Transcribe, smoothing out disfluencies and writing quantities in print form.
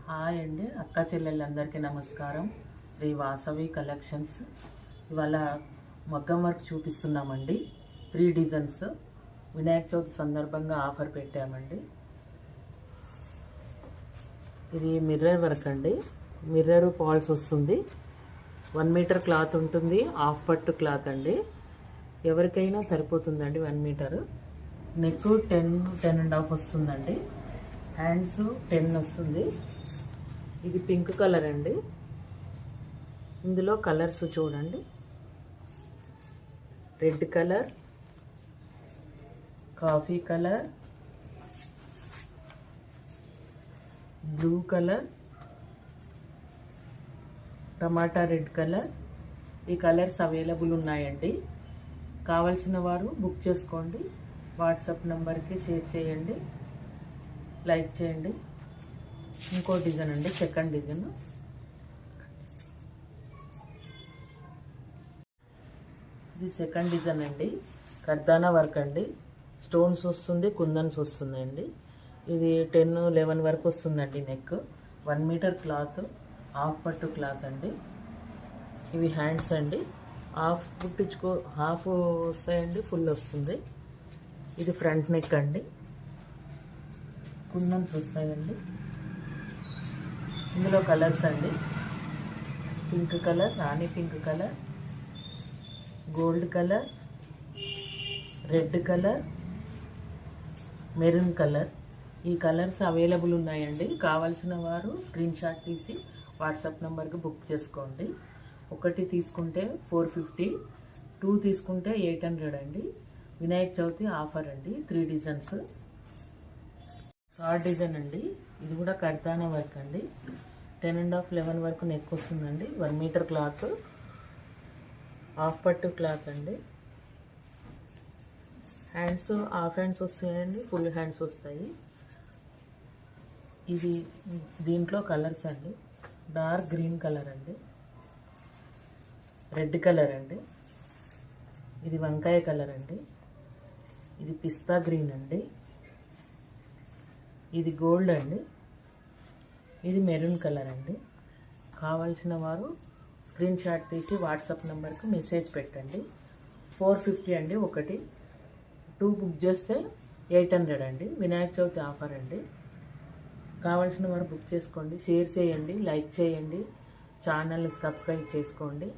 Hi అండి, అక్క చెల్లెళ్ళందరికీ నమస్కారం. శ్రీ వాసవి కలెక్షన్స్. ఇవాళ మగ్గం వర్క్ చూపిస్తున్నామండి. 3 డిజైన్స్ వినాయక చవితి సందర్భంగా ఆఫర్ పెట్టామండి. ఇది మిర్రర్ వర్క్ అండి. మిర్రర్ పాల్స్ వస్తుంది. 1 మీటర్ క్లాత్ ఉంటుంది. హాఫ్ పట్టు క్లాత్ అండి. ఎవరికైనా సరిపోతుందండి 1 మీటర్. నెక్ 10.5 వస్తుందండి. హ్యాండ్స్ 10 వస్తుంది. ఇది పింక్ కలర్ అండి. ఇందులో కలర్స్ చూడండి. Red colour, coffee colour, blue colour, టమాటా రెడ్ కలర్. ఈ కలర్స్ అవైలబుల్ ఉన్నాయండి. కావాల్సిన వారు బుక్ చేసుకోండి. వాట్సాప్ నెంబర్కి షేర్ చేయండి, లైక్ చేయండి. ఇంకో డిజైన్ అండి, సెకండ్ డిజైన్. ఇది సెకండ్ డిజైన్ అండి. కర్దానా వర్క్ అండి. స్టోన్స్ వస్తుంది, కుందన్స్ వస్తుందండి. ఇది 10-11 వరకు వస్తుందండి. నెక్ 1 మీటర్ క్లాత్, హాఫ్ పట్టు క్లాత్ అండి. ఇవి హ్యాండ్స్ అండి. హాఫ్ వస్తాయండి, ఫుల్ వస్తుంది. ఇది ఫ్రంట్ నెక్ అండి. కుందన్స్ వస్తాయండి. ఇందులో కలర్స్ అండి. పింక్ కలర్, రాణి pink colour, gold colour, red colour, maroon colour. ఈ కలర్స్ అవైలబుల్ ఉన్నాయండి. కావాల్సిన వారు స్క్రీన్ షాట్ తీసి వాట్సాప్ నెంబర్కి బుక్ చేసుకోండి. ఒకటి తీసుకుంటే 450, 2 తీసుకుంటే 800 అండి. వినాయక చవితి ఆఫర్ అండి. 3 డిజైన్స్. థర్డ్ డిజైన్ అండి. ఇది కూడా కర్దానా వర్క్ అండి. 10.5-11 వరకు నెక్ వస్తుందండి. 1 మీటర్ క్లాత్, హాఫ్ పట్టు క్లాత్ అండి. హ్యాండ్స్ హాఫ్ హ్యాండ్స్ వస్తాయండి, ఫుల్ హ్యాండ్స్ వస్తాయి. ఇది దీంట్లో కలర్స్ అండి. డార్క్ గ్రీన్ కలర్ అండి, రెడ్ కలర్ అండి, ఇది వంకాయ కలర్ అండి, ఇది పిస్తా గ్రీన్ అండి, ఇది గోల్డ్ అండి, ఇది మెరూన్ కలర్ అండి. కావాల్సిన వారు స్క్రీన్ షాట్ తీసి వాట్సాప్ నెంబర్కి మెసేజ్ పెట్టండి. 450 అండి ఒకటి. 2 బుక్ చేస్తే 800 అండి. వినాయక చవితి ఆఫర్ అండి. కావాల్సిన వారు బుక్ చేసుకోండి. షేర్ చేయండి, లైక్ చేయండి, ఛానల్ని సబ్స్క్రైబ్ చేసుకోండి.